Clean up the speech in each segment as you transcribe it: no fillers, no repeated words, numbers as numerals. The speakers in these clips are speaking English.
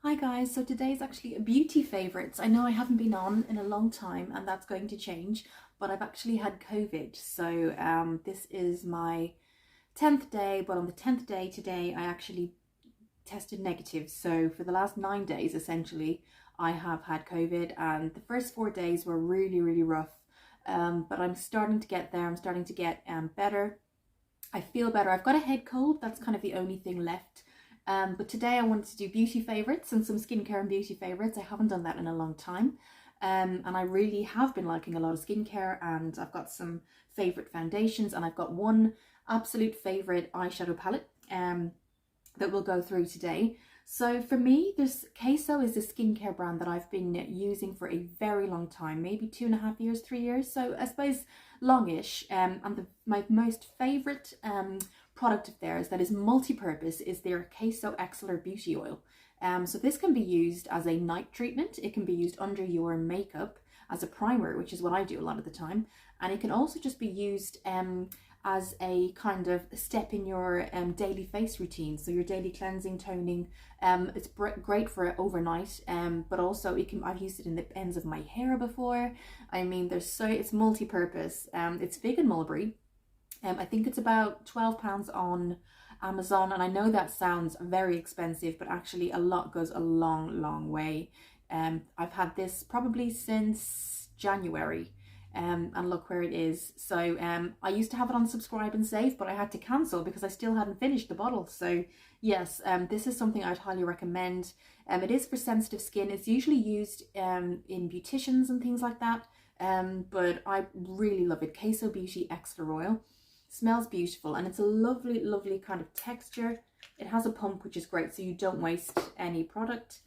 Hi guys, so today's actually a beauty favourites. I know I haven't been on in a long time and that's going to change, but I've actually had COVID. So this is my 10th day, but on the 10th day today I actually tested negative. So for the last 9 days essentially I have had COVID, and the first 4 days were really rough. But I'm starting to get there. I'm starting to get better. I feel better. I've got a head cold. That's kind of the only thing left. But today I wanted to do beauty favourites and some skincare and beauty favourites. I haven't done that in a long time. And I really have been liking a lot of skincare, and I've got some favourite foundations, and I've got one absolute favourite eyeshadow palette that we'll go through today. So for me, there's Queso is a skincare brand that I've been using for a very long time, maybe 2.5 years, 3 years. So I suppose longish. And my most favourite product of theirs that is multi-purpose is their Queso Excellar Beauty Oil. So this can be used as a night treatment. It can be used under your makeup as a primer, which is what I do a lot of the time. And it can also just be used as a kind of step in your daily face routine. So your daily cleansing, toning. It's great for overnight, but also I've used it in the ends of my hair before. I mean, it's multi-purpose. It's vegan mulberry. I think it's about £12 on Amazon, and I know that sounds very expensive, but actually a lot goes a long way. I've had this probably since January. And look where it is. So I used to have it on subscribe and save, but I had to cancel because I still hadn't finished the bottle. So yes, this is something I'd highly recommend. It is for sensitive skin. It's usually used in beauticians and things like that, but I really love it. Queso Beauty Extra Oil. Smells beautiful, and it's a lovely kind of texture. It has a pump, which is great, so you don't waste any product.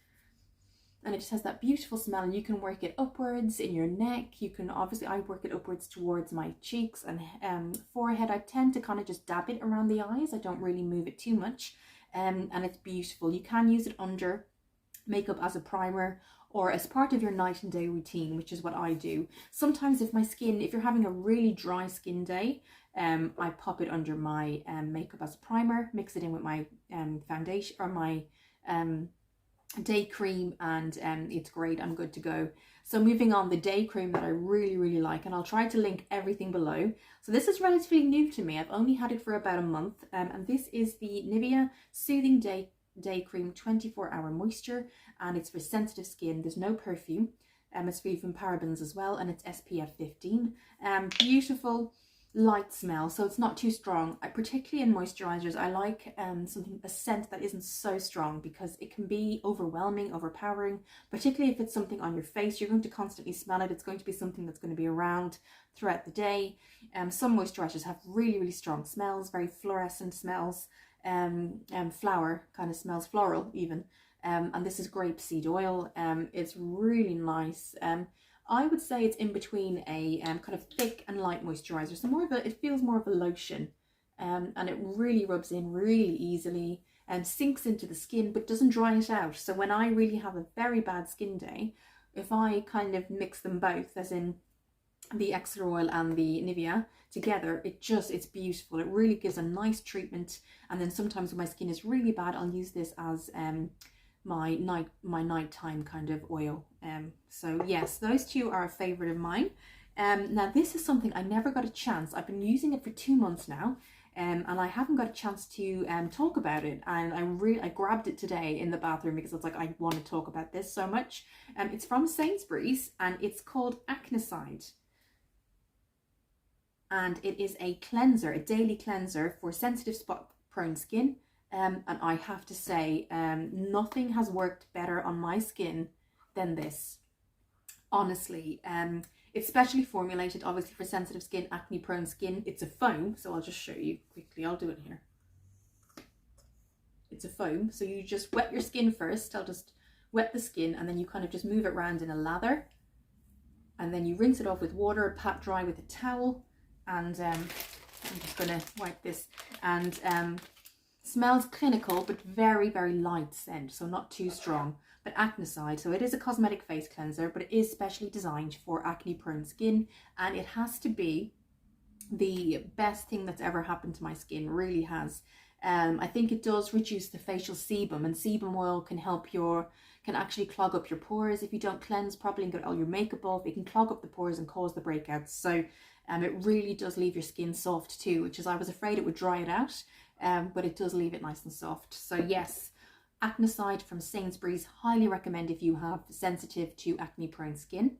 And it just has that beautiful smell, and you can work it upwards in your neck. You can obviously, I work it upwards towards my cheeks and forehead. I tend to kind of just dab it around the eyes. I don't really move it too much. And it's beautiful. You can use it under makeup as a primer or as part of your night and day routine, which is what I do. Sometimes if you're having a really dry skin day, I pop it under my makeup as a primer, mix it in with my foundation or my day cream, and it's great. I'm good to go. So moving on, the day cream that I really like, and I'll try to link everything below. So this is relatively new to me. I've only had it for about a month, and this is the Nivea Soothing Day Cream 24-hour moisture, and it's for sensitive skin. There's no perfume. It's free from parabens as well, and it's SPF 15. Beautiful light smell, so it's not too strong. Particularly in moisturizers, I like a scent that isn't so strong, because it can be overwhelming, overpowering, particularly if it's something on your face. You're going to constantly smell it. It's going to be something that's going to be around throughout the day. Some moisturizers have really strong smells, very fluorescent smells, flower kind of smells, floral even, and this is grapeseed oil. It's really nice. I would say it's in between a kind of thick and light moisturizer, so it feels more of a lotion, and it really rubs in really easily and sinks into the skin but doesn't dry it out. So when I really have a very bad skin day, if I kind of mix them both, as in the extra oil and the Nivea together, it's beautiful. It really gives a nice treatment. And then sometimes when my skin is really bad, I'll use this as my nighttime kind of oil. So yes, those two are a favorite of mine. Now this is something I never got a chance. I've been using it for 2 months now, and I haven't got a chance to talk about it. And I grabbed it today in the bathroom because I was like, I want to talk about this so much. It's from Sainsbury's, and it's called Acnecide. And it is a cleanser, a daily cleanser for sensitive spot prone skin. And I have to say, nothing has worked better on my skin than this, honestly. It's specially formulated, obviously, for sensitive skin, acne prone skin. It's a foam, so I'll just show you quickly. I'll do it here. It's a foam, so you just wet your skin first. I'll just wet the skin, and then you kind of just move it around in a lather, and then you rinse it off with water, pat dry with a towel, and I'm just gonna wipe this. And smells clinical, but very light scent, so not too strong. But Acnecide, so it is a cosmetic face cleanser, but it is specially designed for acne prone skin, and it has to be the best thing that's ever happened to my skin, really has. I think it does reduce the facial sebum, and sebum oil can help can actually clog up your pores if you don't cleanse properly and get all your makeup off. It can clog up the pores and cause the breakouts. So it really does leave your skin soft too, which is, I was afraid it would dry it out, but it does leave it nice and soft. So yes, Acnecide from Sainsbury's, highly recommend if you have sensitive to acne prone skin.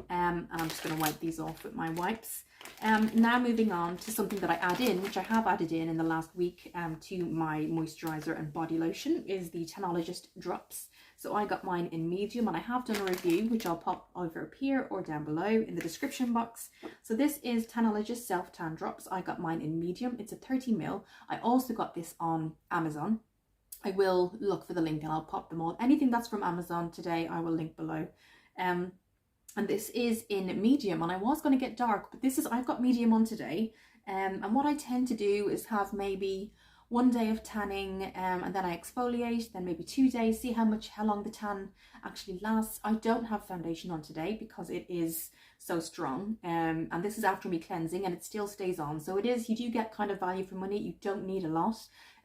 And I'm just going to wipe these off with my wipes. Now moving on to something that I add in, which I have added in the last week to my moisturizer and body lotion, is the Technologist Drops. So I got mine in medium, and I have done a review which I'll pop over up here or down below in the description box. So this is Tennologist Self Tan Drops. I got mine in medium. It's a 30ml. I also got this on Amazon. I will look for the link and I'll pop them all. Anything that's from Amazon today, I will link below. And this is in medium, and I was going to get dark, but I've got medium on today. And what I tend to do is have maybe one day of tanning, and then I exfoliate, then maybe 2 days, see how long the tan actually lasts. I don't have foundation on today because it is so strong, and this is after me cleansing, and it still stays on. So you do get kind of value for money. You don't need a lot.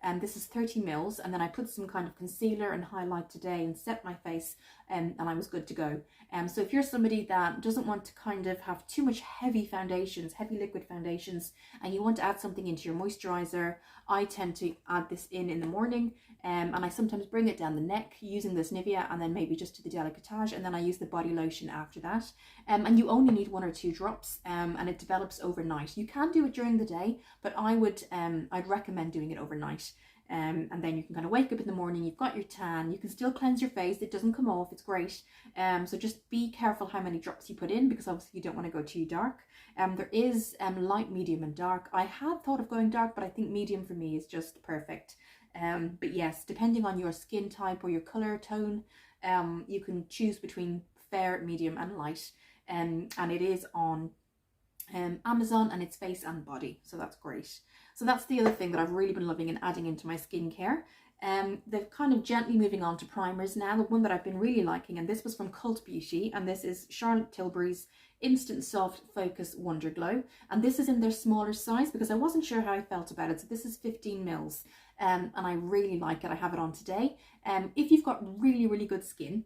And this is 30ml, and then I put some kind of concealer and highlight today and set my face, and I was good to go. So if you're somebody that doesn't want to kind of have too much heavy liquid foundations, and you want to add something into your moisturizer, I tend to add this in the morning, and I sometimes bring it down the neck using this Nivea, and then maybe just to the decolletage, and then I use the body lotion after that. And you only need 1 or 2 drops, and it develops overnight. You can do it during the day, but I'd recommend doing it overnight. And then you can kind of wake up in the morning, you've got your tan, you can still cleanse your face, it doesn't come off, it's great. So just be careful how many drops you put in, because obviously you don't want to go too dark. There is light, medium and dark. I had thought of going dark, but I think medium for me is just perfect. But yes, depending on your skin type or your color tone, you can choose between fair, medium and light. And it is on Amazon, and it's face and body, so that's great. So that's the other thing that I've really been loving and adding into my skincare. They're kind of gently moving on to primers now. The one that I've been really liking, and this was from Cult Beauty, and this is Charlotte Tilbury's Instant Soft Focus Wonder Glow, and this is in their smaller size because I wasn't sure how I felt about it. So this is 15ml, and I really like it. I have it on today. If you've got really good skin,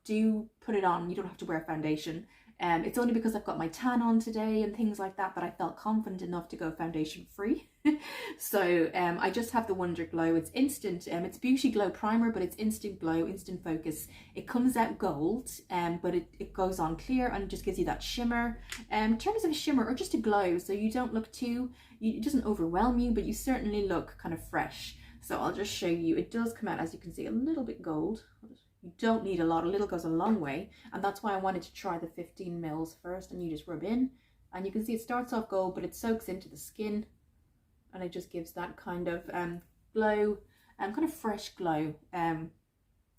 do put it on. You don't have to wear foundation. It's only because I've got my tan on today and things like that I felt confident enough to go foundation free. So I just have the Wonder Glow. It's instant, it's Beauty Glow Primer, but it's instant glow, instant focus. It comes out gold, but it goes on clear, and it just gives you that shimmer, in terms of a shimmer or just a glow, so you don't look it doesn't overwhelm you, but you certainly look kind of fresh. So I'll just show you. It does come out, as you can see, a little bit gold. You don't need a lot, a little goes a long way, and that's why I wanted to try the 15ml first, and you just rub in, and you can see it starts off gold, but it soaks into the skin, and it just gives that kind of glow, kind of fresh glow.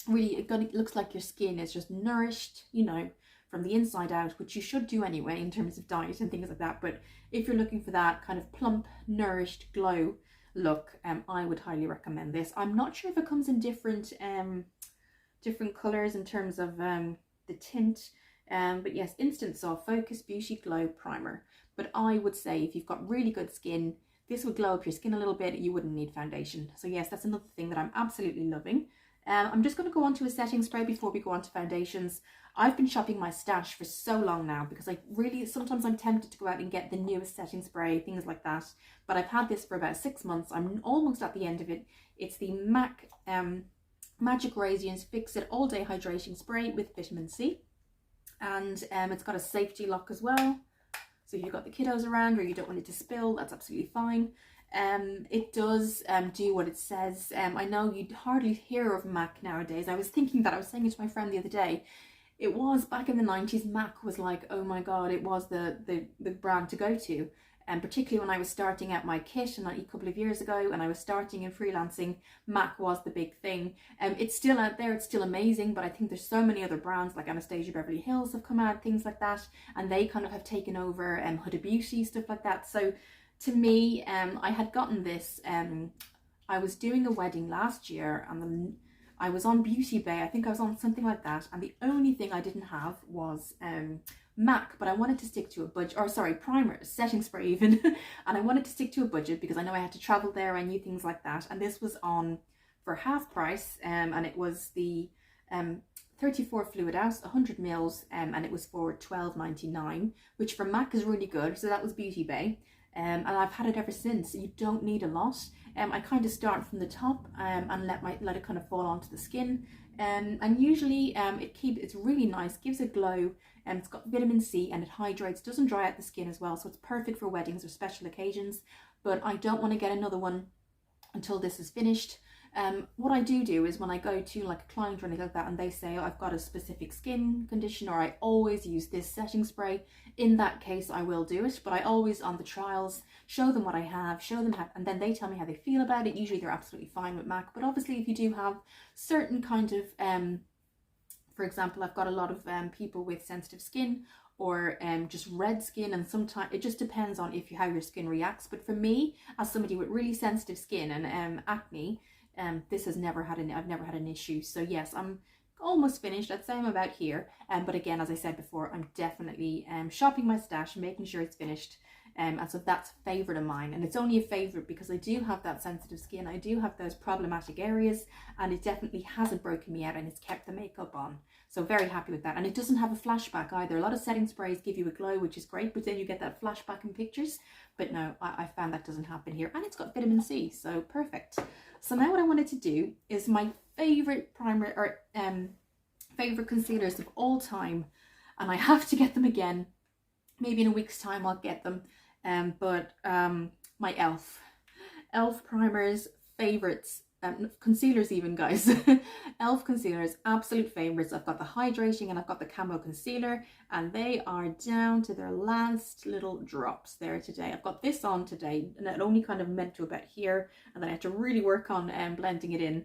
Really, it looks like your skin is just nourished, you know, from the inside out, which you should do anyway in terms of diet and things like that. But if you're looking for that kind of plump, nourished glow look, I would highly recommend this. I'm not sure if it comes in different colors in terms of the tint, but yes, Instant Soft Focus Beauty Glow Primer. But I would say if you've got really good skin, this would glow up your skin a little bit. You wouldn't need foundation. So yes, that's another thing that I'm absolutely loving. I'm just going to go on to a setting spray before we go on to foundations. I've been shopping my stash for so long now because sometimes I'm tempted to go out and get the newest setting spray, things like that. But I've had this for about 6 months. I'm almost at the end of it. It's the MAC Magic Radiance Fix It All Day Hydrating Spray with vitamin C, and it's got a safety lock as well, so if you've got the kiddos around or you don't want it to spill, that's absolutely fine. It does do what it says. I know you'd hardly hear of MAC nowadays. I was saying it to my friend the other day, it was back in the 90s, MAC was like, oh my god, it was the brand to go to. And particularly when I was starting out my kit a couple of years ago, and I was starting in freelancing, MAC was the big thing. It's still out there, it's still amazing, but I think there's so many other brands like Anastasia Beverly Hills have come out, things like that, and they kind of have taken over Huda Beauty, stuff like that. So to me, I had gotten this, I was doing a wedding last year, and I was on Beauty Bay, I think I was on something like that, and the only thing I didn't have was MAC, but I wanted to stick to a budget, or sorry, primer, setting spray even, and I wanted to stick to a budget because I know I had to travel there, I knew things like that, and this was on for half price, and it was the 34 fluid ounce, 100 mils, and it was for £12.99, which for MAC is really good. So that was Beauty Bay, and I've had it ever since. You don't need a lot. I kind of start from the top and let it kind of fall onto the skin, and usually it's really nice, gives a glow, and it's got vitamin C and it hydrates, doesn't dry out the skin as well, so it's perfect for weddings or special occasions. But I don't want to get another one until this is finished. What I do is when I go to like a client or anything like that and they say, oh, I've got a specific skin condition, or I always use this setting spray, in that case I will do it. But I always, on the trials, show them what I have, and then they tell me how they feel about it. Usually they're absolutely fine with MAC, but obviously if you do have certain kind of, for example, I've got a lot of people with sensitive skin, or just red skin, and sometimes it just depends on how your skin reacts. But for me, as somebody with really sensitive skin and acne, I've never had an issue. So yes, I'm almost finished. I'd say I'm about here. But again, as I said before, I'm definitely shopping my stash, making sure it's finished. And so that's a favourite of mine. And it's only a favourite because I do have that sensitive skin. I do have those problematic areas, and it definitely hasn't broken me out, and it's kept the makeup on. So very happy with that. And it doesn't have a flashback either. A lot of setting sprays give you a glow, which is great, but then you get that flashback in pictures. But no, I found that doesn't happen here. And it's got vitamin C, so perfect. So now what I wanted to do is my favourite primer, or favourite concealers of all time, and I have to get them again. Maybe in a week's time I'll get them. But my e.l.f. primers, favourites, concealers even, guys. e.l.f. concealers, absolute favourites. I've got the hydrating and I've got the Camo concealer, and they are down to their last little drops there today. I've got this on today, and it only kind of meant to about here, and then I had to really work on blending it in.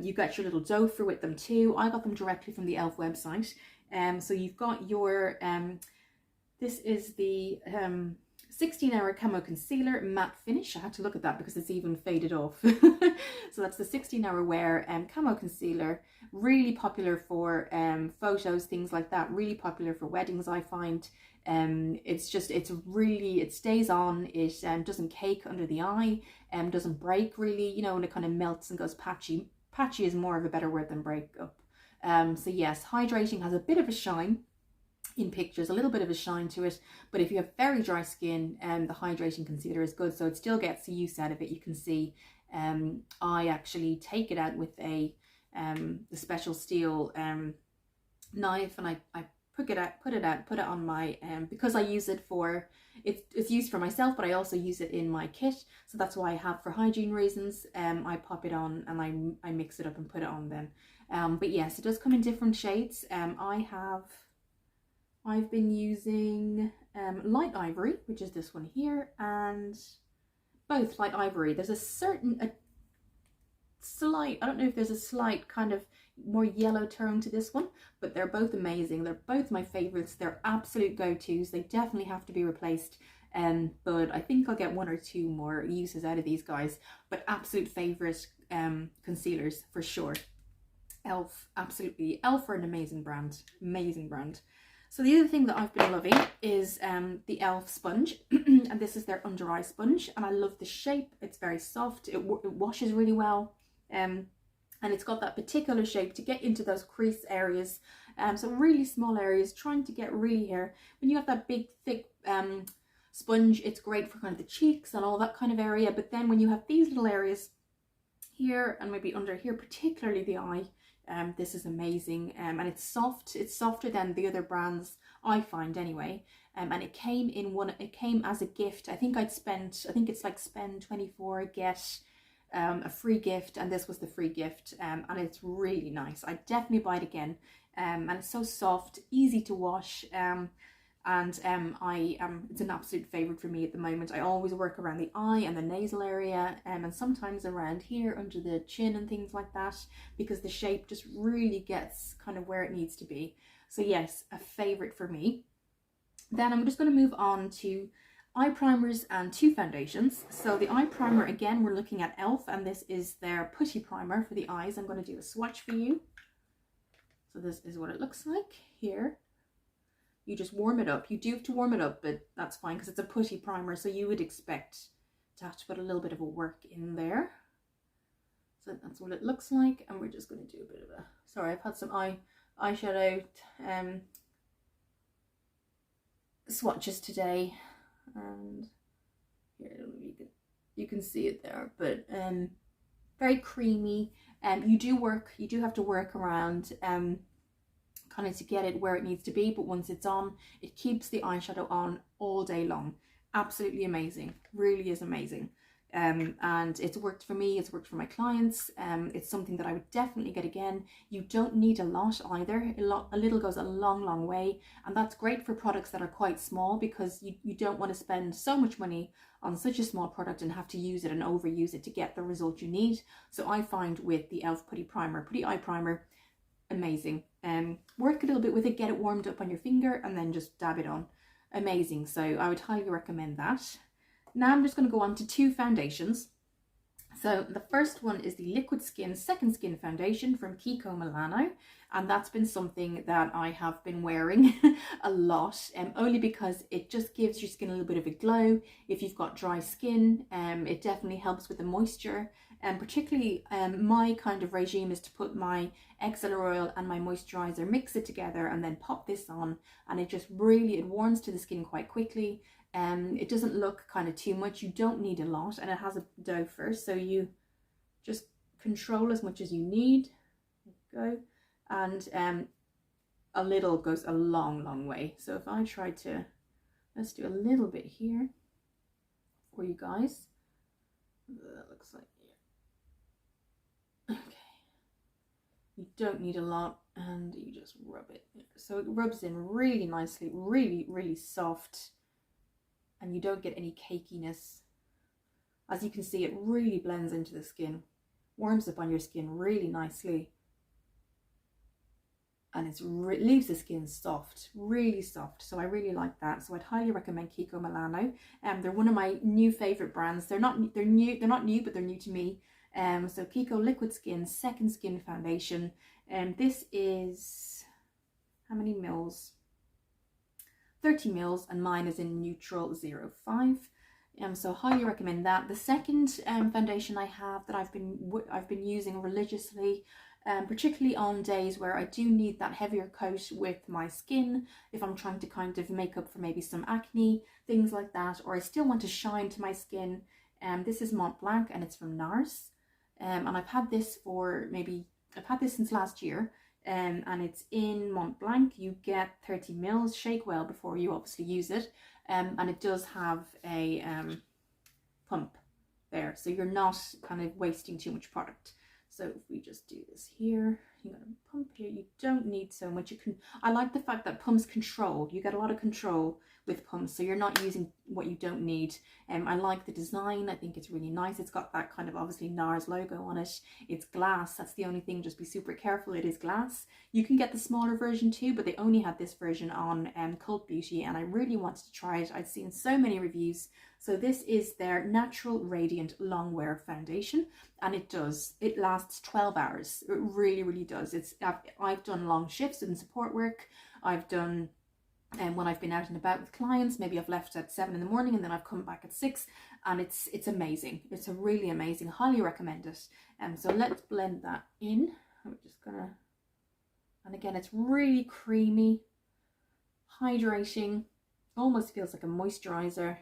You got your little doe for with them too. I got them directly from the e.l.f. website. So you've got your this is the 16-hour Camo concealer, matte finish. I had to look at that because it's even faded off. So that's the 16-hour wear Camo concealer, really popular for photos, things like that, really popular for weddings, I find. It stays on, it doesn't cake under the eye, doesn't break really, you know, and it kind of melts and goes patchy. Patchy is more of a better word than break up. So yes, hydrating, has a bit of a shine in pictures, a little bit of a shine to it, but if you have very dry skin, the hydrating concealer is good, so it still gets the use out of it. You can see I actually take it out with the special steel knife, and I put it on my because I use it for it's used for myself, but I also use it in my kit, so that's why I have, for hygiene reasons, I pop it on and I mix it up and put it on then. But yes, it does come in different shades. I've been using light ivory, which is this one here, and both light ivory. There's a slight, I don't know if there's a slight kind of more yellow tone to this one, but they're both amazing. They're both my favorites. They're absolute go-tos. They definitely have to be replaced. But I think I'll get one or two more uses out of these guys. But absolute favorite concealers for sure. e.l.f. absolutely. e.l.f. are an amazing brand. Amazing brand. So the other thing that I've been loving is the e.l.f. sponge, and this is their under eye sponge, and I love the shape. It's very soft, it washes really well, and it's got that particular shape to get into those crease areas, so really small areas, trying to get really here. When you have that big thick sponge, it's great for kind of the cheeks and all that kind of area, but then when you have these little areas here and maybe under here, particularly the eye, this is amazing, and it's soft. It's softer than the other brands, I find anyway. And it came as a gift. I think it's like spend 24, get a free gift, and this was the free gift, and it's really nice. I definitely buy it again, and it's so soft, easy to wash, and it's an absolute favorite for me at the moment. I always work around the eye and the nasal area, and sometimes around here under the chin and things like that, because the shape just really gets kind of where it needs to be. So yes, a favorite for me. Then I'm just going to move on to eye primers and two foundations. So the eye primer, again, we're looking at e.l.f., and this is their Putty Primer for the eyes. I'm going to do a swatch for you. So this is what it looks like here. you just warm it up. You do have to warm it up, but that's fine because it's a putty primer, so you would expect to have to put a little bit of a work in there. So that's what it looks like, and we're just going to do a bit of a, sorry, I've had some eyeshadow swatches today, and here, you can see it there, but very creamy. You do have to work around kind of to get it where it needs to be, but once it's on, it keeps the eyeshadow on all day long. Absolutely amazing, really is amazing. And it's worked for me, it's worked for my clients. It's something that I would definitely get again. You don't need a lot either. A little goes a long way, and that's great for products that are quite small, because you don't want to spend so much money on such a small product and have to use it and overuse it to get the result you need. So I find with the e.l.f. Putty Eye Primer, amazing. Work a little bit with it, get it warmed up on your finger, and then just dab it on. Amazing. So I would highly recommend that. Now I'm just going to go on to two foundations. So the first one is the Liquid Skin Second Skin Foundation from Kiko Milano, and that's been something that I have been wearing a lot, only because it just gives your skin a little bit of a glow. If you've got dry skin, it definitely helps with the moisture, and particularly my kind of regime is to put my exhaler oil and my moisturizer, mix it together, and then pop this on, and it just really, it warms to the skin quite quickly. It doesn't look kind of too much. You don't need a lot, and it has a doe first, so you just control as much as you need. There you go. And a little goes a long way. So if I try to, let's do a little bit here for you guys. That looks like, yeah. Okay. You don't need a lot, and you just rub it. So it rubs in really nicely, really soft. And you don't get any cakiness. As you can see, it really blends into the skin, warms up on your skin really nicely, and it leaves the skin soft, really soft. So I really like that. So I'd highly recommend Kiko Milano. They're one of my new favorite brands. They're not new, but they're new to me. So Kiko Liquid Skin Second Skin Foundation, and this is how many mils? 30 mils, and mine is in neutral 05. So highly recommend that. The second foundation I have that I've been using religiously, particularly on days where I do need that heavier coat with my skin, if I'm trying to kind of make up for maybe some acne, things like that, or I still want to shine to my skin. This is Mont Blanc, and it's from NARS, and I've had this since last year. And it's in Mont Blanc. You get 30 mils. Shake well before you obviously use it, and it does have a pump there, so you're not kind of wasting too much product. So if we just do this here, you're going to pump here. You don't need so much. I like the fact that pumps control. You get a lot of control with pumps, so you're not using what you don't need. I like the design. I think it's really nice. It's got that kind of obviously NARS logo on it. It's glass. That's the only thing. Just be super careful. It is glass. You can get the smaller version too, but they only had this version on Cult Beauty, and I really wanted to try it. I'd seen so many reviews. So this is their Natural Radiant Longwear Foundation, and it lasts 12 hours. It really does. I've done long shifts in support work. I've done when I've been out and about with clients, maybe I've left at 7 in the morning and then I've come back at 6, and it's amazing. It's a really amazing, highly recommend it. So let's blend that in. I'm just gonna, and again, it's really creamy, hydrating, almost feels like a moisturizer.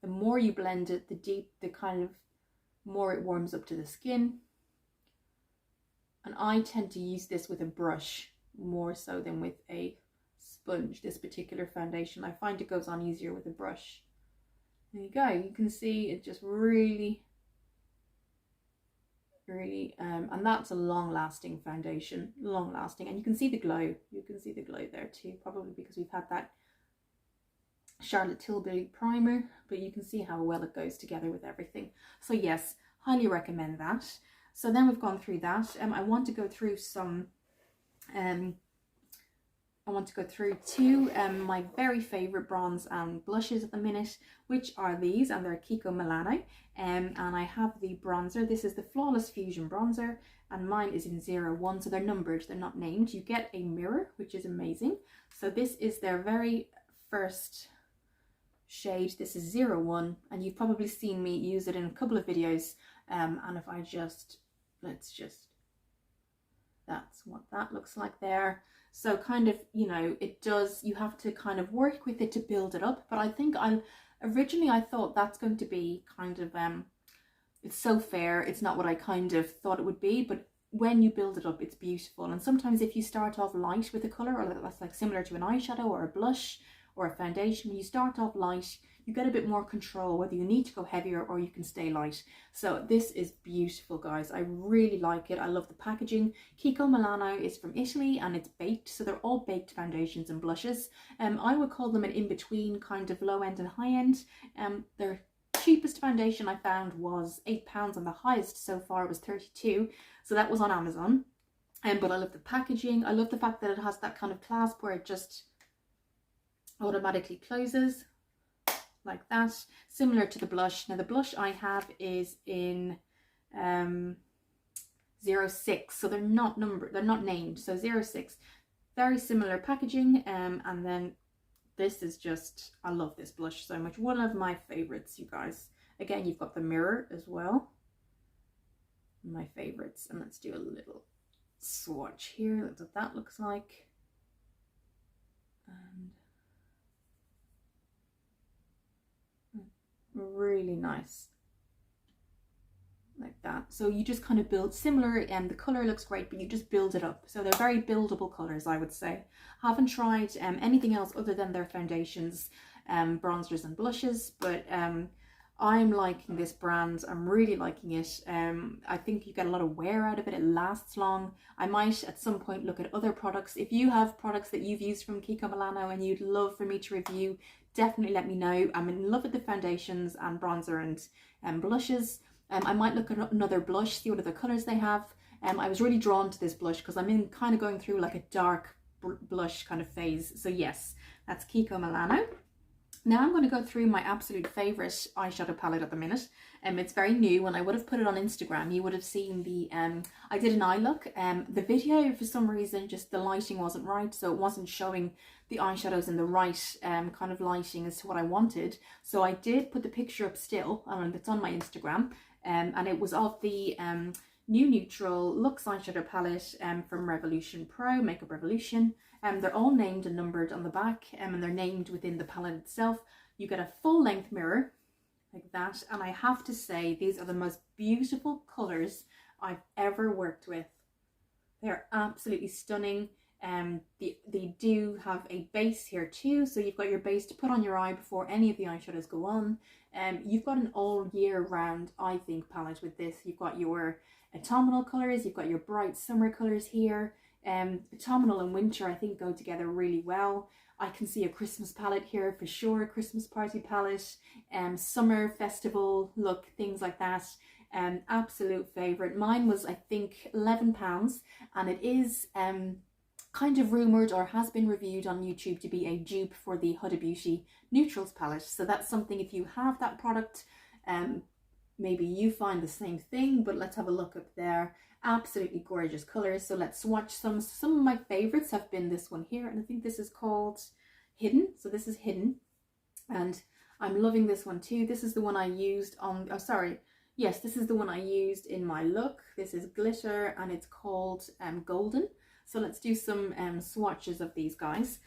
The more you blend it, the kind of more it warms up to the skin. And I tend to use this with a brush more so than with a sponge. This particular foundation, I find it goes on easier with a brush. There you go. You can see it just really, and that's a long-lasting foundation, long-lasting, and you can see the glow. You can see the glow there too, probably because we've had that Charlotte Tilbury primer, but you can see how well it goes together with everything. So yes, highly recommend that. So then we've gone through that. I want to go through some I want to go through two my very favorite bronze and blushes at the minute, which are these, and they're Kiko Milano. And I have the bronzer. This is the Flawless Fusion bronzer, and mine is in 01, so they're numbered, they're not named. You get a mirror, which is amazing. So this is their very first shade. This is 01, and you've probably seen me use it in a couple of videos. And if I just, that's what that looks like there. So kind of, you know, it does, you have to kind of work with it to build it up. But I think originally I thought that's going to be kind of, it's so fair. It's not what I kind of thought it would be, but when you build it up, it's beautiful. And sometimes if you start off light with a color, or that's like similar to an eyeshadow or a blush or a foundation, when you start off light, you get a bit more control whether you need to go heavier or you can stay light. So this is beautiful, guys. I really like it. I love the packaging. Kiko Milano is from Italy and it's baked, so they're all baked foundations and blushes. I would call them an in-between, kind of low end and high end. Their cheapest foundation I found was £8, and the highest so far was 32, so that was on Amazon. But I love the packaging. I love the fact that it has that kind of clasp where it just automatically closes like that, similar to the blush. Now the blush I have is in 06, so they're not numbered, they're not named. So 06, very similar packaging. And then this is just, I love this blush so much, one of my favorites, you guys. Again, you've got the mirror as well, my favorites. And let's do a little swatch here. That's what that looks like. And really nice like that. So you just kind of build similar, and the color looks great, but you just build it up. So they're very buildable colors, I would say. Haven't tried anything else other than their foundations, bronzers and blushes, but I'm liking this brand. I'm really liking it. I think you get a lot of wear out of it. It lasts long. I might at some point look at other products. If you have products that you've used from Kiko Milano and you'd love for me to review, definitely let me know. I'm in love with the foundations and bronzer and blushes. I might look at another blush, see what other colours they have. I was really drawn to this blush because I'm in kind of going through like a dark blush kind of phase. So yes, that's Kiko Milano. Now I'm going to go through my absolute favourite eyeshadow palette at the minute. It's very new, and I would have put it on Instagram. You would have seen the, I did an eye look. The video, for some reason, just the lighting wasn't right, so it wasn't showing the eyeshadows in the right kind of lighting as to what I wanted. So I did put the picture up still, and it's on my Instagram, and it was of the new neutral Luxe eyeshadow palette from Revolution Pro, Makeup Revolution. They're all named and numbered on the back, and they're named within the palette itself. You get a full length mirror like that, and I have to say these are the most beautiful colours I've ever worked with. They're absolutely stunning. They do have a base here too, so you've got your base to put on your eye before any of the eyeshadows go on. You've got an all year round, I think, palette with this. You've got your autumnal colours, you've got your bright summer colours here. Autumnal and winter I think go together really well. I can see a Christmas palette here for sure, Christmas party palette, summer festival look, things like that. Absolute favourite. Mine was I think £11, and it is kind of rumoured or has been reviewed on YouTube to be a dupe for the Huda Beauty Neutrals palette. So that's something, if you have that product, maybe you find the same thing, but let's have a look up there. Absolutely gorgeous colours. So let's swatch some. Some of my favourites have been this one here, and I think this is called Hidden. So this is Hidden, and I'm loving this one too. This is the one I used on, oh sorry, yes, this is the one I used in my look. This is Glitter, and it's called Golden. So let's do some swatches of these guys.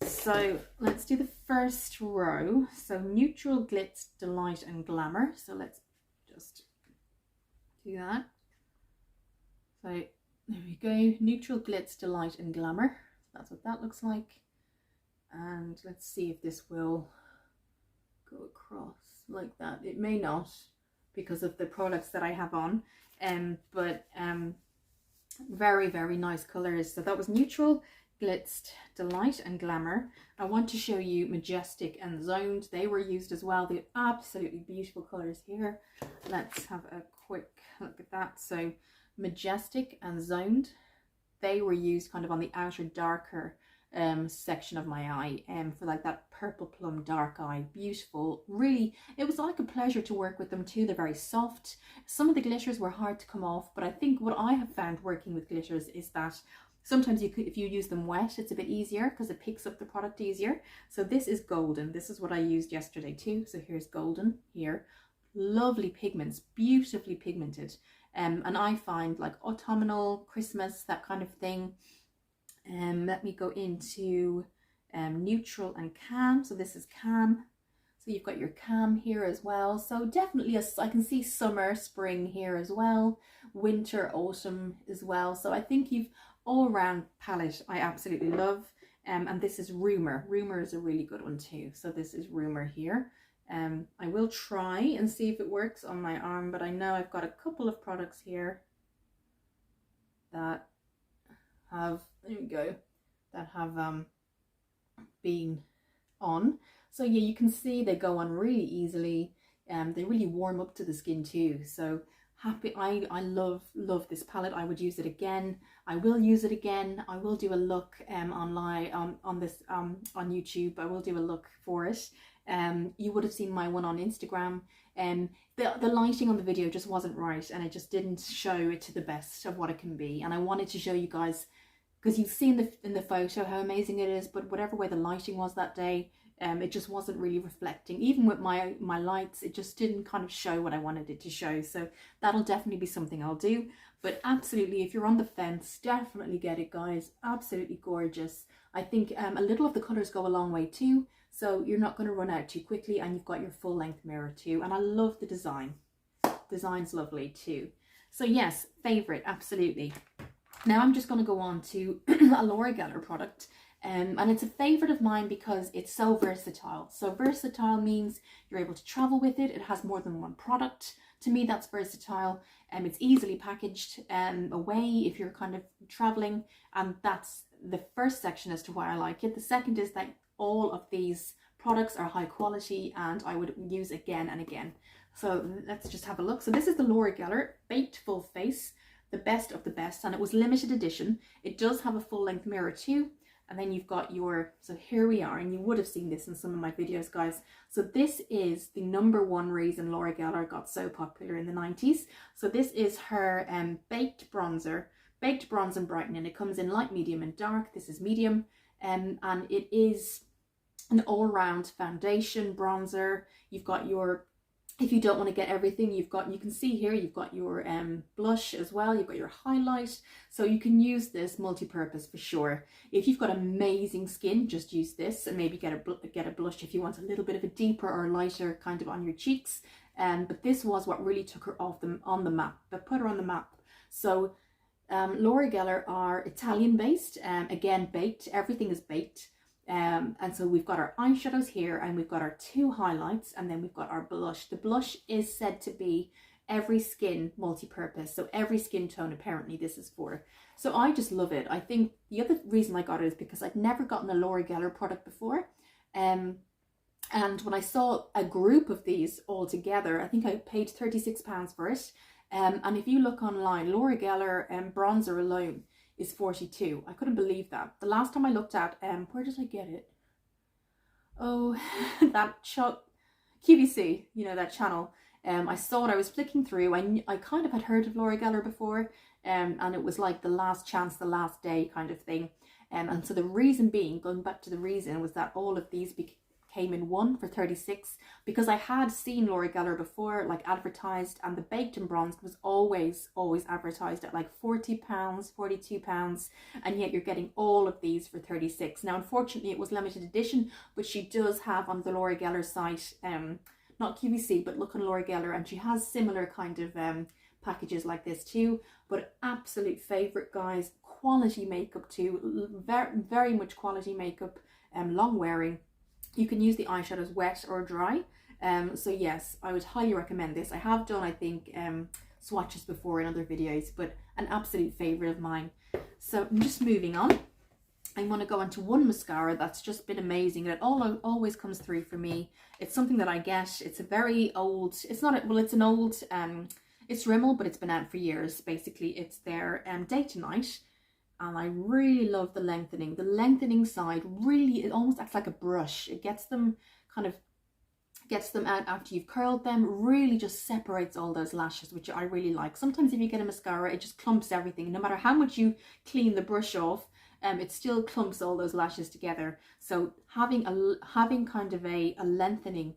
So let's do the first row. So Neutral, Glitz, Delight and Glamour. So let's just do that. So there we go, Neutral, Glitz, Delight and Glamour. That's what that looks like. And let's see if this will go across like that. It may not because of the products that I have on, but very, very nice colours. So that was Neutral, Glitz, Delight and Glamour. I want to show you Majestic and Zoned. They were used as well. They're absolutely beautiful colours here. Let's have a quick look at that. So Majestic and Zoned, they were used kind of on the outer darker section of my eye, for like that purple plum dark eye. Beautiful, really. It was like a pleasure to work with them too. They're very soft. Some of the glitters were hard to come off, but I think what I have found working with glitters is that sometimes if you use them wet, it's a bit easier because it picks up the product easier. So this is golden. This is what I used yesterday too. So here's golden here. Lovely pigments, beautifully pigmented. And I find like autumnal, Christmas, that kind of thing. Let me go into neutral and cam. So this is cam. So you've got your cam here as well. So definitely I can see summer, spring here as well. Winter, autumn as well. So I think you've all round palette I absolutely love. And this is Rumor. Rumor is a really good one too. So this is Rumor here. I will try and see if it works on my arm, but I know I've got a couple of products here that have, there we go, that have been on. So yeah, you can see they go on really easily. They really warm up to the skin too. So happy. I love this palette. I would use it again. I will use it again. I will do a look online on this on YouTube. I will do a look for it. You would have seen my one on Instagram. The lighting on the video just wasn't right, and it just didn't show it to the best of what it can be. And I wanted to show you guys, because you've seen in the photo how amazing it is, but whatever way the lighting was that day, it just wasn't really reflecting. Even with my lights, it just didn't kind of show what I wanted it to show. So that'll definitely be something I'll do. But absolutely, if you're on the fence, definitely get it, guys. Absolutely gorgeous. I think a little of the colours go a long way too, so you're not going to run out too quickly, and you've got your full length mirror too. And I love the design. Design's lovely too. So yes, favourite, absolutely. Now I'm just going to go on to a Laura Geller product. And it's a favourite of mine because it's so versatile. So versatile means you're able to travel with it. It has more than one product. To me, that's versatile. It's easily packaged away if you're kind of travelling. And that's the first section as to why I like it. The second is that all of these products are high quality and I would use again and again. So let's just have a look. So this is the Laura Geller Baked Full Face, the best of the best. And it was limited edition. It does have a full length mirror too. And then you've got your, so here we are, and you would have seen this in some of my videos, guys. So this is the #1 reason Laura Geller got so popular in the 90s. So this is her baked bronze and brightening. It comes in light, medium and dark. This is medium, and it is an all-round foundation bronzer. You've got your, if you don't want to get everything, you can see here, you've got your blush as well, you've got your highlight, so you can use this multi-purpose for sure. If you've got amazing skin, just use this, and maybe get a blush if you want a little bit of a deeper or lighter kind of on your cheeks. But this was what really took her off on the map, but put her on the map. So Laura Geller are Italian based, again baked, everything is baked. And so we've got our eyeshadows here, and we've got our 2 highlights, and then we've got our blush. The blush is said to be every skin multi-purpose, so every skin tone apparently this is for. So I just love it. I think the other reason I got it is because I'd never gotten a Laura Geller product before, and when I saw a group of these all together, I think I paid £36 for it. And if you look online, Laura Geller bronzer alone is 42. I couldn't believe that. The last time I looked at, where did I get it? Oh, that QVC, you know, that channel. I saw it, I was flicking through. I kind of had heard of Laura Geller before, and it was like the last chance, the last day kind of thing. And so the reason being, going back to the reason, was that all of these came in one for 36, because I had seen Laura Geller before, like advertised, and the baked and bronzed was always advertised at like £40, £42, and yet you're getting all of these for 36. Now unfortunately it was limited edition, but she does have on the Laura Geller site, not QVC, but look on Laura Geller, and she has similar kind of packages like this too. But absolute favorite, guys. Quality makeup too, very much quality makeup, long wearing. You can use the eyeshadows wet or dry. So yes, I would highly recommend this. I have done, I think, swatches before in other videos, but an absolute favourite of mine. So I'm just moving on. I want to go into one mascara that's just been amazing. It always comes through for me. It's something that I get. It's a very old, it's an old, it's Rimmel, but it's been out for years. Basically, it's their Day to Night. and I really love the lengthening. The lengthening side really, it almost acts like a brush. It gets them out after you've curled them, really just separates all those lashes, which I really like. Sometimes if you get a mascara, it just clumps everything. No matter how much you clean the brush off, it still clumps all those lashes together. So having kind of a lengthening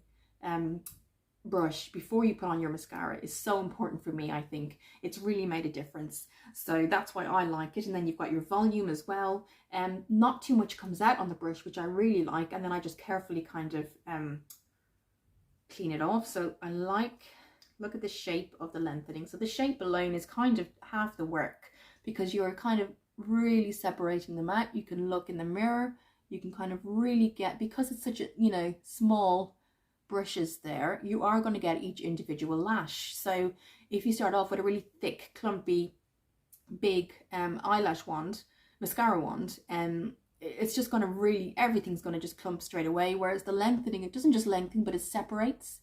brush before you put on your mascara is so important for me. I think it's really made a difference, so that's why I like it. And then you've got your volume as well, not too much comes out on the brush, which I really like, and then I just carefully kind of clean it off. So I look at the shape of the lengthening. So the shape alone is kind of half the work, because you're kind of really separating them out. You can look in the mirror, you can kind of really get, because it's such a, you know, small brushes there, you are going to get each individual lash. So if you start off with a really thick, clumpy, big eyelash wand, mascara wand, it's just going to really, everything's going to just clump straight away. Whereas the lengthening, it doesn't just lengthen, but it separates.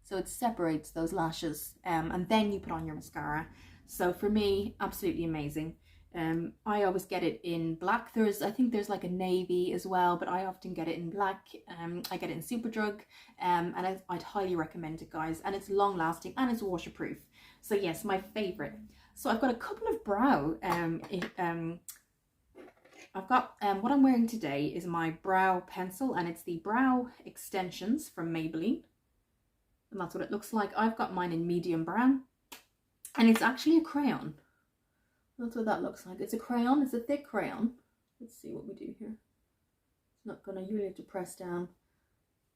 So it separates those lashes, and then you put on your mascara. So for me, absolutely amazing. I always get it in black. I think there's like a navy as well, but I often get it in black. I get it in Superdrug, and I'd highly recommend it, guys. And it's long lasting and it's waterproof. So yes, my favorite. So I've got a couple of brow. I've got what I'm wearing today is my brow pencil, and it's the brow extensions from Maybelline, and that's what it looks like. I've got mine in medium brown, and it's actually a crayon. That's what that looks like. It's a crayon. It's a thick crayon. Let's see what we do here. It's not gonna, you really have to press down.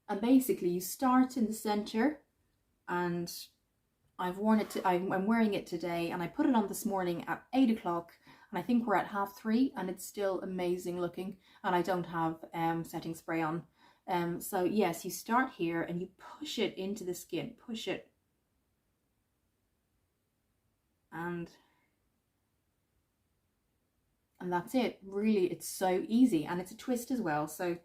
And basically you start in the center, and I've worn it to, I'm wearing it today, and I put it on this morning at 8 o'clock, and I think we're at 3:30, and it's still amazing looking, and I don't have setting spray on. So yes, you start here and you push it into the skin, push it, and that's it. Really, it's so easy, and it's a twist as well, so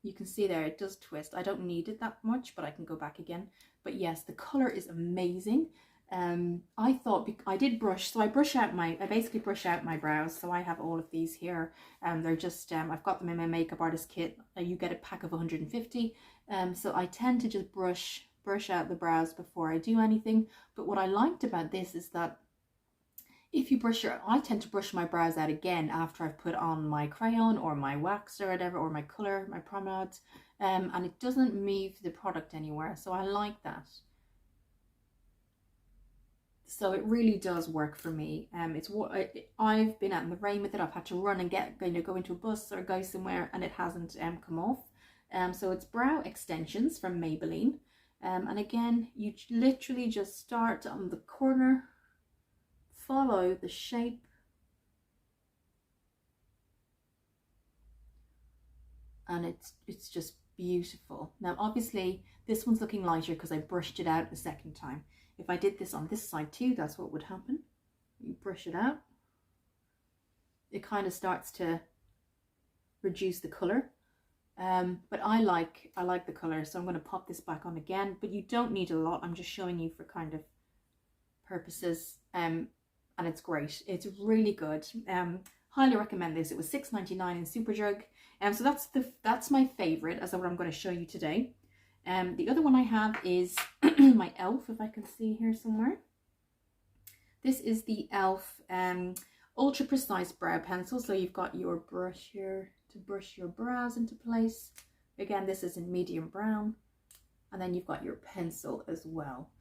you can see there it does twist. I don't need it that much, but I can go back again. But yes, the color is amazing. I thought, I did brush, so I basically brush out my brows. So I have all of these here, they're just I've got them in my makeup artist kit. You get a pack of 150, so I tend to just brush out the brows before I do anything. But what I liked about this is that if you I tend to brush my brows out again after I've put on my crayon or my wax or whatever, or my colour, my promenade, and it doesn't move the product anywhere. So I like that. So it really does work for me. It's what I've been out in the rain with it. I've had to run and go into a bus or go somewhere, and it hasn't come off. So it's brow extensions from Maybelline, and again, you literally just start on the corner, follow the shape, and it's just beautiful. Now obviously this one's looking lighter because I brushed it out a second time. If I did this on this side too, that's what would happen. You brush it out, it kind of starts to reduce the color, but I like the color, so I'm going to pop this back on again. But you don't need a lot, I'm just showing you for kind of purposes, and it's great. It's really good. Highly recommend this. It was $6.99 in Superdrug, so that's my favorite, as what I'm going to show you today. The other one I have is my e.l.f., if I can see here somewhere. This is the e.l.f. Ultra Precise Brow Pencil. So you've got your brush here to brush your brows into place. Again, this is in medium brown, and then you've got your pencil as well.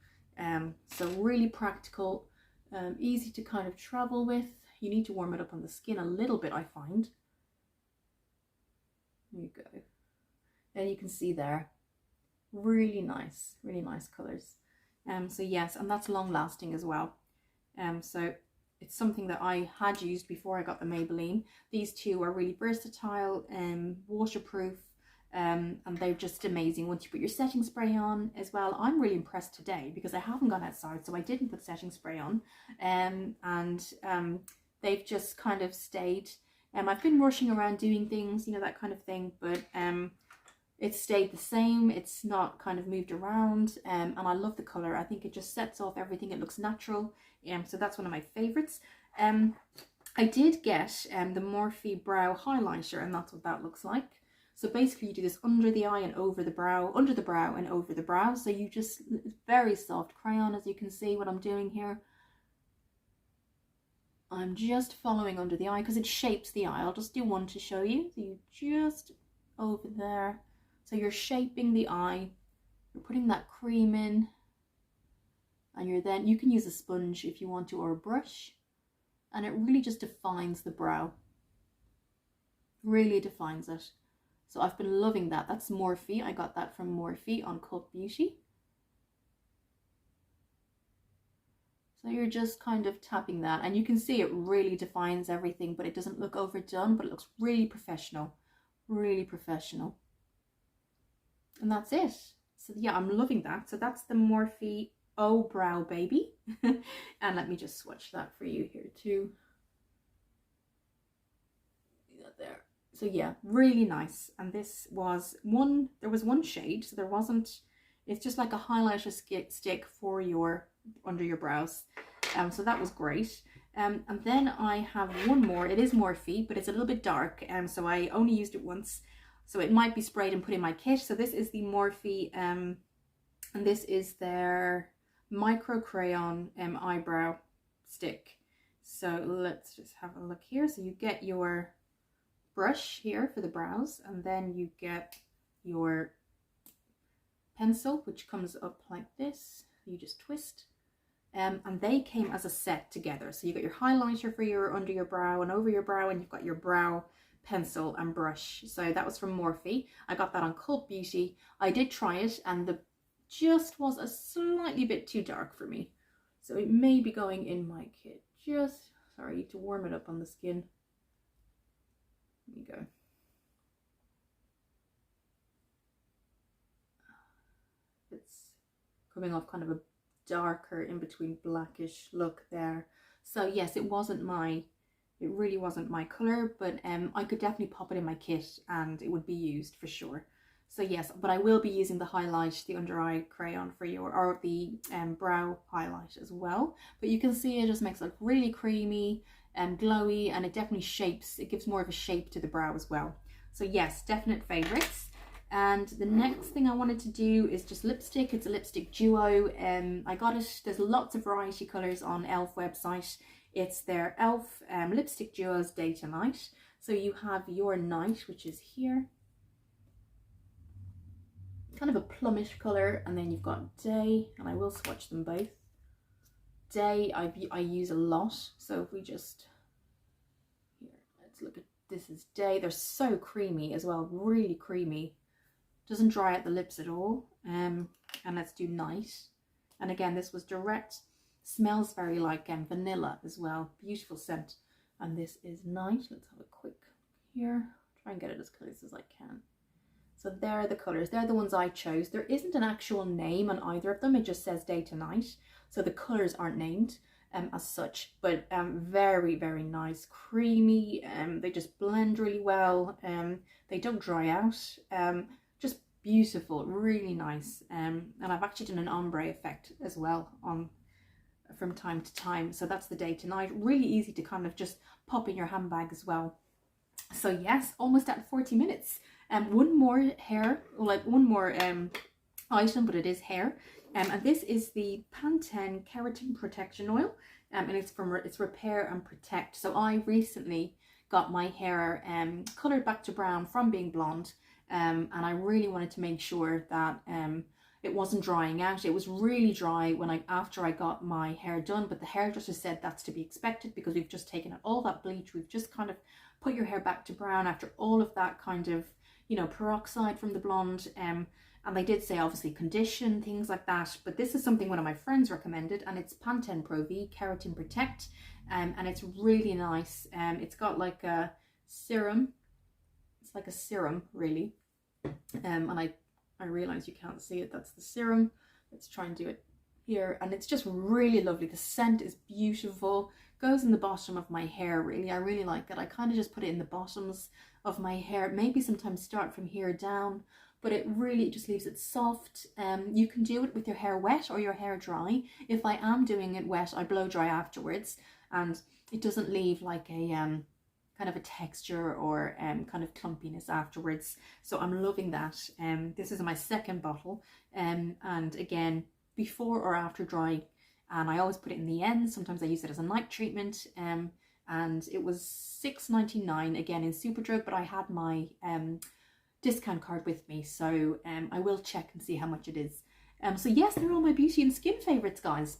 So really practical, easy to kind of travel with. You need to warm it up on the skin a little bit, I find. There you go. And you can see there, really nice colors. So yes, and that's long lasting as well. So it's something that I had used before I got the Maybelline. These two are really versatile and waterproof, and they're just amazing once you put your setting spray on as well. I'm really impressed today because I haven't gone outside, so I didn't put setting spray on, and they've just kind of stayed. I've been rushing around doing things, you know, that kind of thing, but it's stayed the same. It's not kind of moved around, and I love the color. I think it just sets off everything. It looks natural, so that's one of my favorites. I did get the Morphe brow highlighter, and that's what that looks like. So basically you do this under the eye and over the brow, under the brow and over the brow. So you just, it's very soft crayon, as you can see what I'm doing here. I'm just following under the eye because it shapes the eye. I'll just do one to show you. So you just over there. So you're shaping the eye, you're putting that cream in, and you can use a sponge if you want to, or a brush, and it really just defines the brow. Really defines it. So I've been loving that. That's Morphe. I got that from Morphe on Cult Beauty. So you're just kind of tapping that, and you can see it really defines everything, but it doesn't look overdone, but it looks really professional. Really professional. And that's it. So yeah, I'm loving that. So that's the Morphe Oh Brow Baby. And let me just swatch that for you here too. There. So yeah, really nice. And this was there was one shade, so there wasn't, it's just like a highlighter stick for your, under your brows. So that was great. And then I have one more. It is Morphe, but it's a little bit dark. So I only used it once. So it might be sprayed and put in my kit. So this is the Morphe, and this is their micro crayon eyebrow stick. So let's just have a look here. So you get your brush here for the brows, and then you get your pencil, which comes up like this. You just twist. And they came as a set together. So you got your highlighter for your under your brow and over your brow, and you've got your brow pencil and brush. So that was from Morphe. I got that on Cult Beauty. I did try it, and the just was a slightly bit too dark for me. So it may be going in my kit. Just, sorry, to warm it up on the skin. There you go. It's coming off kind of a darker in between blackish look there. So yes, it really wasn't my color, but I could definitely pop it in my kit and it would be used for sure. So yes, but I will be using the highlight, the under eye crayon for your, or the brow highlight as well. But you can see it just makes it look really creamy and glowy, and it definitely shapes, it gives more of a shape to the brow as well. So yes, definite favorites. And the next thing I wanted to do is just lipstick. It's a lipstick duo. I got it, there's lots of variety colours on e.l.f. website. It's their e.l.f. Lipstick duos day to night. So you have your night, which is here, kind of a plumish colour, and then you've got day, and I will swatch them both. Day I use a lot, so if we just, here, let's look at, this is day. They're so creamy as well, really creamy. Doesn't dry out the lips at all. And let's do night. And again, this was direct. Smells very like vanilla as well. Beautiful scent. And this is night. Let's have a quick here. Try and get it as close as I can. So there are the colours. They're the ones I chose. There isn't an actual name on either of them. It just says day to night. So the colours aren't named as such. But very, very nice. Creamy. They just blend really well. They don't dry out. Just beautiful, really nice. And I've actually done an ombre effect as well on from time to time. So that's the day to night. Really easy to kind of just pop in your handbag as well. So yes, almost at 40 minutes. One more hair, like one more item, but it is hair. And this is the Pantene Keratin Protection Oil. And it's Repair and Protect. So I recently got my hair coloured back to brown from being blonde. And I really wanted to make sure that it wasn't drying out. It was really dry after I got my hair done, but the hairdresser said that's to be expected because we've just taken out all that bleach. We've just kind of put your hair back to brown after all of that kind of, you know, peroxide from the blonde. And they did say obviously condition, things like that. But this is something one of my friends recommended, and it's Pantene Pro V Keratin Protect. And it's really nice. It's got like a serum. It's like a serum, really. And I realize you can't see it. That's the serum. Let's try and do it here. And it's just really lovely. The scent is beautiful. Goes in the bottom of my hair, really. I really like it. I kind of just put it in the bottoms of my hair. Maybe sometimes start from here down, but it really just leaves it soft. You can do it with your hair wet or your hair dry. If I am doing it wet, I blow dry afterwards. and it doesn't leave like a kind of a texture or kind of clumpiness afterwards. So I'm loving that. This is my second bottle, and again, before or after drying, and I always put it in the end. Sometimes I use it as a night treatment, and it was $6.99 again in Superdrug, but I had my discount card with me, so I will check and see how much it is. So yes, they're all my beauty and skin favorites, guys.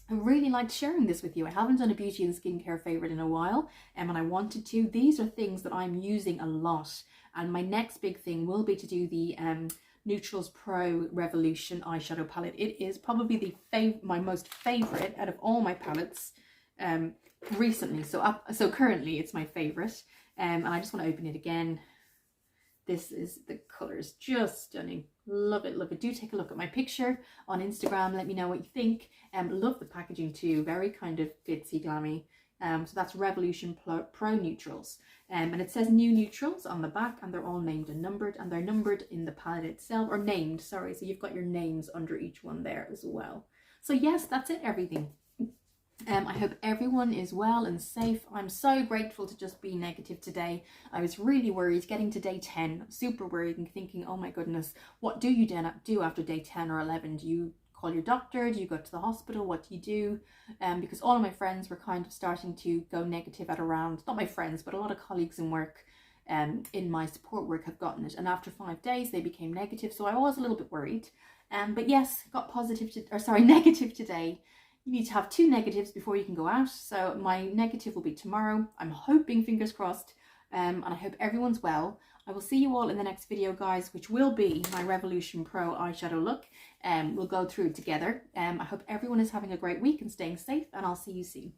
I really liked sharing this with you. I haven't done a beauty and skincare favorite in a while, and I wanted to. These are things that I'm using a lot, and my next big thing will be to do the Neutrals Pro Revolution eyeshadow palette. It is probably my most favorite out of all my palettes recently. So currently it's my favorite, and I just want to open it again. This is, the colors just stunning. Love it, love it. Do take a look at my picture on Instagram. Let me know what you think. Love the packaging too. Very kind of glitzy, glammy. So that's Revolution Pro Neutrals. And it says new neutrals on the back, and they're all named and numbered, and they're numbered in the palette itself, or named, sorry. So you've got your names under each one there as well. So yes, that's it, everything. I hope everyone is well and safe. I'm so grateful to just be negative today. I was really worried getting to day 10, super worried and thinking, oh my goodness, what do you do after day 10 or 11? Do you call your doctor? Do you go to the hospital? What do you do? Because all of my friends were kind of starting to go negative at around, not my friends, but a lot of colleagues in work, in my support work have gotten it. And after 5 days, they became negative. So I was a little bit worried. But yes, got negative today. You need to have 2 negatives before you can go out. So my negative will be tomorrow. I'm hoping, fingers crossed, and I hope everyone's well. I will see you all in the next video, guys, which will be my Revolution Pro eyeshadow look. We'll go through it together. I hope everyone is having a great week and staying safe, and I'll see you soon.